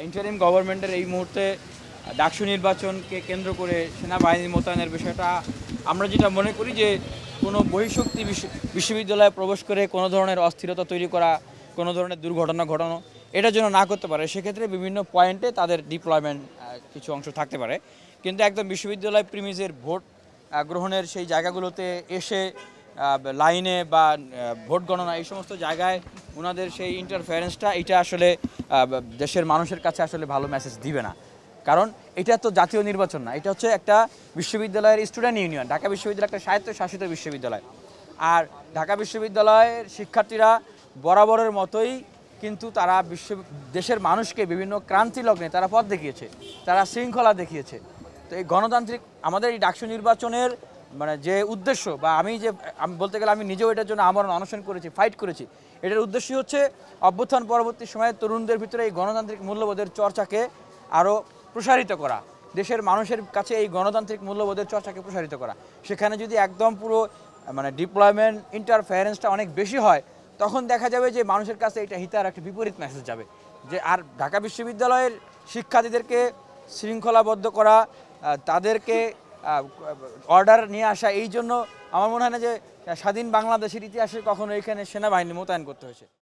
Interim গভর্নমেন্টের এই মুহূর্তে ডাকসু নির্বাচনকে কেন্দ্র করে সেনাবাহিনী মোতায়েনের বিষয়টা আমরা যেটা মনে করি যে কোনো বহিঃশক্তি বিশ্ববিদ্যালয়ে প্রবেশ করে কোনো ধরনের অস্থিরতা তৈরি করা, কোনো ধরনের দুর্ঘটনা ঘটানো, এটা যেন না করতে পারে। সেক্ষেত্রে বিভিন্ন পয়েন্টে তাদের ডিপ্লয়মেন্ট কিছু অংশ থাকতে পারে, কিন্তু একদম বিশ্ববিদ্যালয় প্রিমিসের ভোট গ্রহণের সেই জায়গাগুলোতে এসে লাইনে বা ভোট গণনা এই সমস্ত জায়গায় ওনাদের সেই ইন্টারফারেন্সটা এটা আসলে দেশের মানুষের কাছে আসলে ভালো মেসেজ দিবে না। কারণ এটা তো জাতীয় নির্বাচন না, এটা হচ্ছে একটা বিশ্ববিদ্যালয়ের স্টুডেন্ট ইউনিয়ন। ঢাকা বিশ্ববিদ্যালয় একটা স্বায়ত্তশাসিত বিশ্ববিদ্যালয়, আর ঢাকা বিশ্ববিদ্যালয়ের শিক্ষার্থীরা বরাবরের মতোই কিন্তু তারা দেশের মানুষকে বিভিন্ন ক্রান্তি লগ্নে তারা পথ দেখিয়েছে, তারা শৃঙ্খলা দেখিয়েছে। তো এই গণতান্ত্রিক আমাদের এই ডাকসু নির্বাচনের মানে যে উদ্দেশ্য, বা আমি বলতে গেলে আমি নিজেও এটার জন্য আমরণ অনশন করেছি, ফাইট করেছি। এটার উদ্দেশ্যই হচ্ছে অভ্যুত্থান পরবর্তী সময়ে তরুণদের ভিতরে এই গণতান্ত্রিক মূল্যবোধের চর্চাকে আরও প্রসারিত করা, দেশের মানুষের কাছে এই গণতান্ত্রিক মূল্যবোধের চর্চাকে প্রসারিত করা। সেখানে যদি একদম পুরো মানে ডিপ্লয়মেন্ট ইন্টারফারেন্সটা অনেক বেশি হয়, তখন দেখা যাবে যে মানুষের কাছে এটা হিতার একটা বিপরীত মেসেজ যাবে। যে আর ঢাকা বিশ্ববিদ্যালয়ের শিক্ষার্থীদেরকে শৃঙ্খলাবদ্ধ করা, তাদেরকে অর্ডার নিয়ে আসা, এই জন্য আমার মনে হয় না যে স্বাধীন বাংলাদেশের ইতিহাসে কখনো এখানে সেনাবাহিনী মোতায়েন করতে হয়েছে।